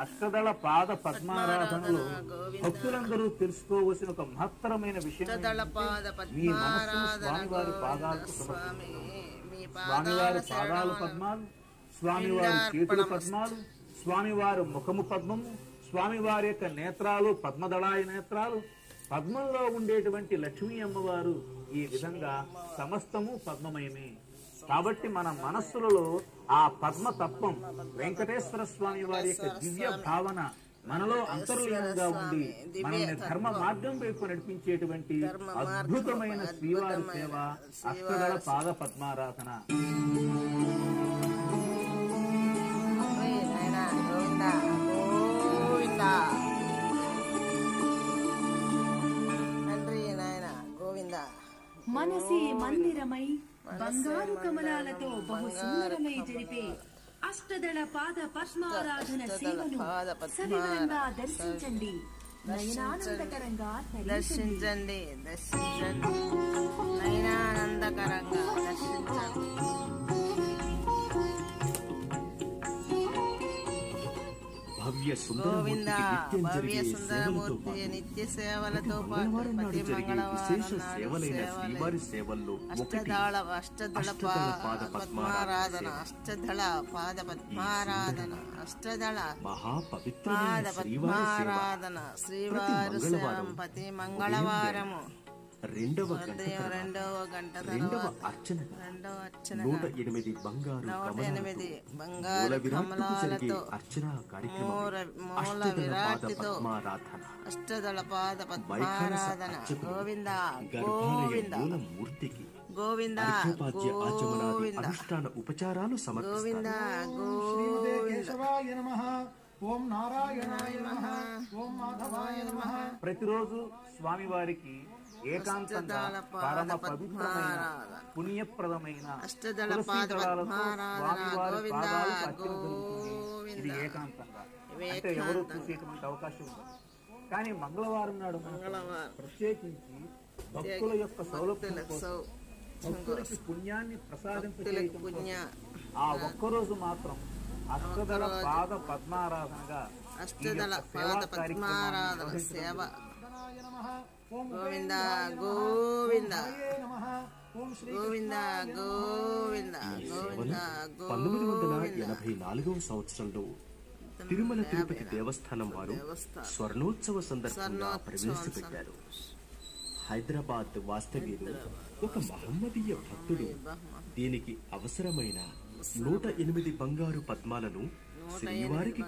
అష్టదళ పాద పద్మారాధనలో భక్తులందరూ తెలుసుకోవలసిన ఒక మహత్తరమైన విషయం మీ మనస్సు స్వామివారి పాదాలకు స్వామివారి పాదాలు పద్మాలు, స్వామివారి చేతుల పద్మాలు, స్వామివారి ముఖము పద్మము, స్వామివారి యొక్క నేత్రాలు పద్మదళాయ నేత్రాలు, పద్మంలో ఉండేటువంటి లక్ష్మీ అమ్మవారు, ఈ విధంగా సమస్తము పద్మమయమే. కాబట్టి మన మనస్సులలో ఆ పద్మ తత్వం వెంకటేశ్వర స్వామి వారి యొక్క దివ్య భావన మనలో అంతర్లీనంగా ఉండి మనల్ని ధర్మ మార్గం వైపు నడిపించేటువంటి అద్భుతమైన శ్రీవారి సేవ అష్టదళ పాద పద్మారాధన. మనసే మందిరమై బంగారు కమలాలతో బహు సుందరమై జరిపే అష్టదళ పాద పద్మారాధన సేవను సవివరంగా దర్శించండి, నయనానందకరంగా దర్శించండి, నయనానందకరంగా దర్శించండి. గోవింద భవ్య సుందరమూర్తి నిత్య సేవలతో పాటు ప్రతి మంగళవారం అష్టదళ పాద పద్మారాధన, అష్టదళ పాద పద్మారాధన, అష్టదళ పాద పద్మారాధన శ్రీవారు ప్రతి మంగళవారము రెండవ గంట అర్చన 108 బంగారు కమలాలతో అర్చన మూల విరాట్తో అష్టదళ పాద పద్మారాధన. గోవింద గోవింద గోవింద గోవింద అనుష్ఠాన ఉపచారాలు గోవింద గోవింద. ఓం నారాయణాయ నమః, ఓం మాధవాయ నమః. ప్రతిరోజు స్వామివారికి ఏకాంతంగా పరమ పవిత్రమైన పుణ్యప్రదమైన అష్టదళ తులసి పాద దళాలతో పద్మారాధన. స్వామివారి గోవింద పాదాలకు అర్చన జరుగుతుంది. ఇది ఏకాంతంగా, అంటే ఎవరు చూసేటువంటి అవకాశం ఉండదు. కానీ మంగళవారం నాడు ప్రత్యేకించి భక్తుల యొక్క సౌలభ్యం కోసం, భక్తులకి పుణ్యాన్ని ప్రసాదింపజేయడం కోసం ఆ ఒక్కరోజు మాత్రం అష్టదళ పాద పద్మారాధనగా అష్టదళ పాద పద్మారాధన సేవ. గోవింద గోవింద గోవింద గోవింద గోవింద 1984వ సంవత్సరంలో తిరుమల తిరుపతి దేవస్థానం వారు స్వర్ణోత్సవ సందర్భంగా ప్రవేశపెట్టారు. హైదరాబాద్ వాస్తవ్యులు ఒక మహమ్మదీయ భక్తుడు దీనికి అవసరమైన 108 బంగారు పద్మాలను శ్రీవారికి